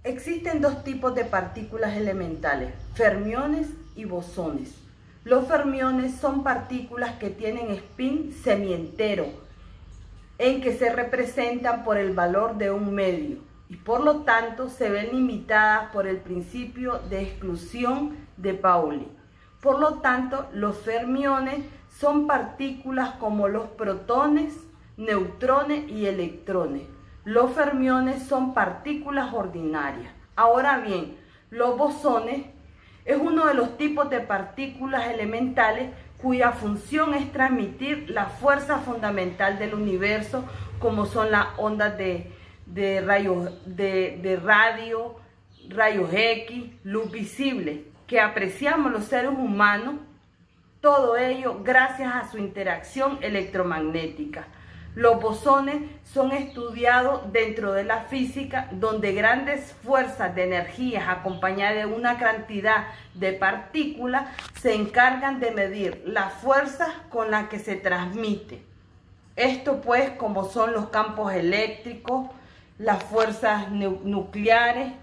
Existen dos tipos de partículas elementales, fermiones y bosones. Los fermiones son partículas que tienen spin semientero, en que se representan por el valor de un medio y por lo tanto se ven limitadas por el principio de exclusión de Pauli. Por lo tanto, los fermiones son partículas como los protones, neutrones y electrones. Los fermiones son partículas ordinarias. Ahora bien, los bosones es uno de los tipos de partículas elementales cuya función es transmitir la fuerza fundamental del universo, como son las ondas de radio, rayos X, luz visible, que apreciamos los seres humanos, todo ello gracias a su interacción electromagnética. Los bosones son estudiados dentro de la física, donde grandes fuerzas de energías acompañadas de una cantidad de partículas se encargan de medir las fuerzas con las que se transmite. Esto pues como son los campos eléctricos, las fuerzas nucleares.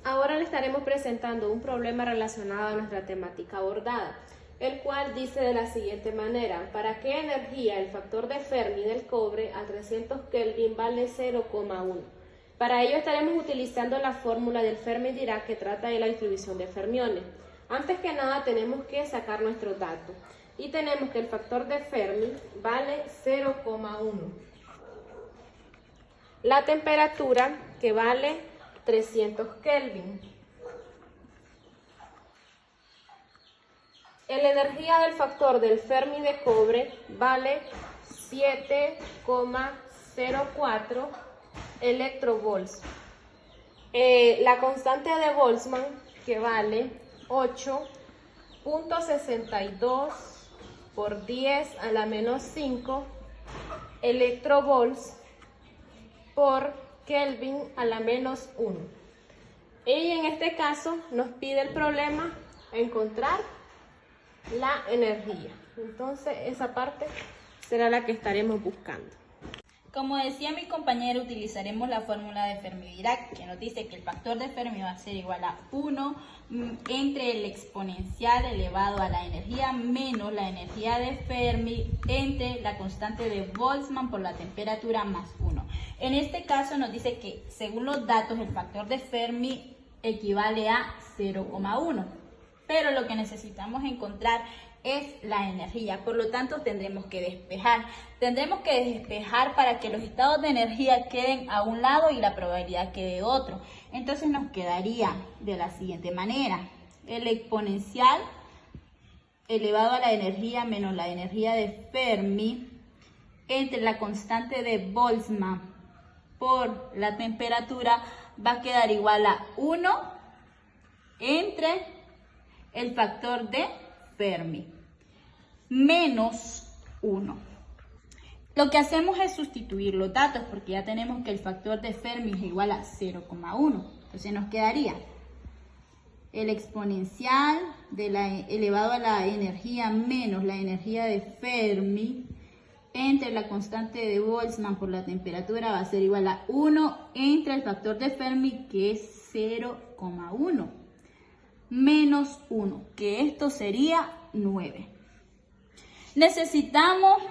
Ahora le estaremos presentando un problema relacionado a nuestra temática abordada, el cual dice de la siguiente manera: ¿para qué energía el factor de Fermi del cobre a 300 Kelvin vale 0,1? Para ello estaremos utilizando la fórmula del Fermi-Dirac que trata de la distribución de fermiones. Antes que nada tenemos que sacar nuestros datos y tenemos que el factor de Fermi vale 0,1. La temperatura que vale 300 Kelvin. La energía del factor del Fermi de cobre vale 7,04 electrovolts. La constante de Boltzmann que vale 8.62 por 10 a la menos 5 electrovolts por Kelvin a la menos 1. Y en este caso nos pide el problema encontrar la energía. Entonces esa parte será la que estaremos buscando. Como decía mi compañero, utilizaremos la fórmula de Fermi-Dirac, que nos dice que el factor de Fermi va a ser igual a 1 entre el exponencial elevado a la energía menos la energía de Fermi entre la constante de Boltzmann por la temperatura más 1. En este caso nos dice que según los datos el factor de Fermi equivale a 0,1, pero lo que necesitamos encontrar es la energía, por lo tanto tendremos que despejar. Tendremos que despejar para que los estados de energía queden a un lado y la probabilidad quede de otro. Entonces nos quedaría de la siguiente manera: el exponencial elevado a la energía menos la energía de Fermi entre la constante de Boltzmann por la temperatura va a quedar igual a 1 entre el factor de Fermi menos 1. Lo que hacemos es sustituir los datos porque ya tenemos que el factor de Fermi es igual a 0,1. Entonces nos quedaría el exponencial elevado a la energía menos la energía de Fermi entre la constante de Boltzmann por la temperatura va a ser igual a 1 entre el factor de Fermi, que es 0,1, menos 1, que esto sería 9. Necesitamos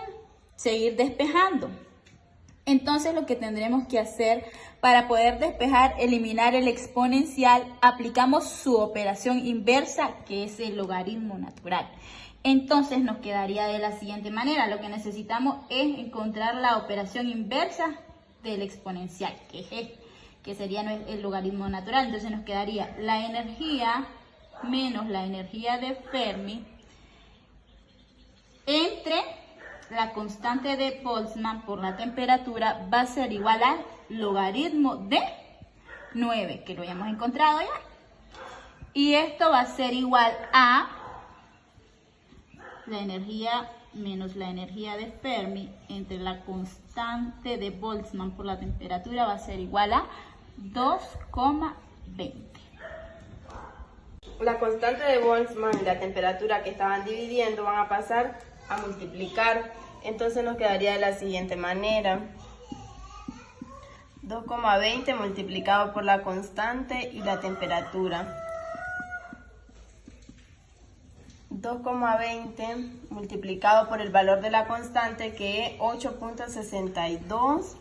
seguir despejando. Entonces lo que tendremos que hacer para poder despejar, eliminar el exponencial, aplicamos su operación inversa, que es el logaritmo natural. Entonces nos quedaría de la siguiente manera: lo que necesitamos es encontrar la operación inversa del exponencial, que es este, que sería el logaritmo natural. Entonces nos quedaría la energía menos la energía de Fermi entre la constante de Boltzmann por la temperatura va a ser igual al logaritmo de 9, que lo hayamos encontrado ya. Y esto va a ser igual a la energía menos la energía de Fermi entre la constante de Boltzmann por la temperatura va a ser igual a 2,20. La constante de Boltzmann y la temperatura que estaban dividiendo van a pasar a multiplicar. Entonces nos quedaría de la siguiente manera: 2,20 multiplicado por la constante y la temperatura. 2,20 multiplicado por el valor de la constante, que es 8.62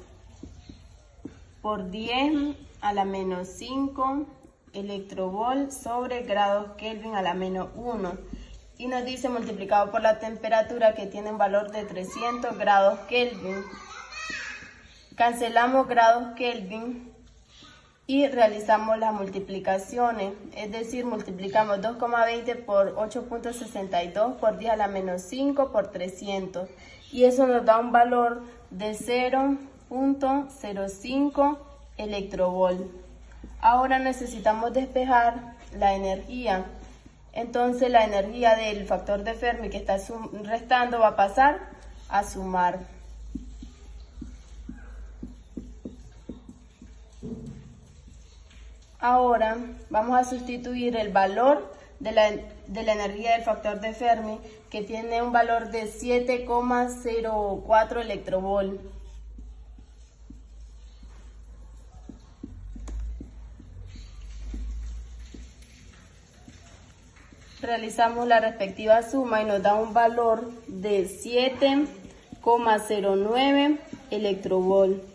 por 10 a la menos 5 electrovolt sobre grados Kelvin a la menos 1. Y nos dice multiplicado por la temperatura, que tiene un valor de 300 grados Kelvin. Cancelamos grados Kelvin y realizamos las multiplicaciones, es decir, multiplicamos 2,20 por 8.62 por 10 a la menos 5 por 300, y eso nos da un valor de 0.05 electrovolt. Ahora necesitamos despejar la energía, entonces la energía del factor de Fermi que está restando va a pasar a sumar. Ahora vamos a sustituir el valor de la energía del factor de Fermi, que tiene un valor de 7,04 electrovolt. Realizamos la respectiva suma y nos da un valor de 7,09 electrovolt.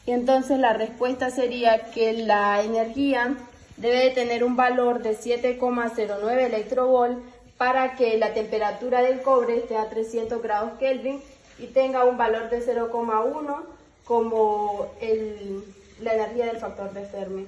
Y entonces la respuesta sería que la energía debe de tener un valor de 7,09 electrovolt para que la temperatura del cobre esté a 300 grados Kelvin y tenga un valor de 0,1 como la energía del factor de Fermi.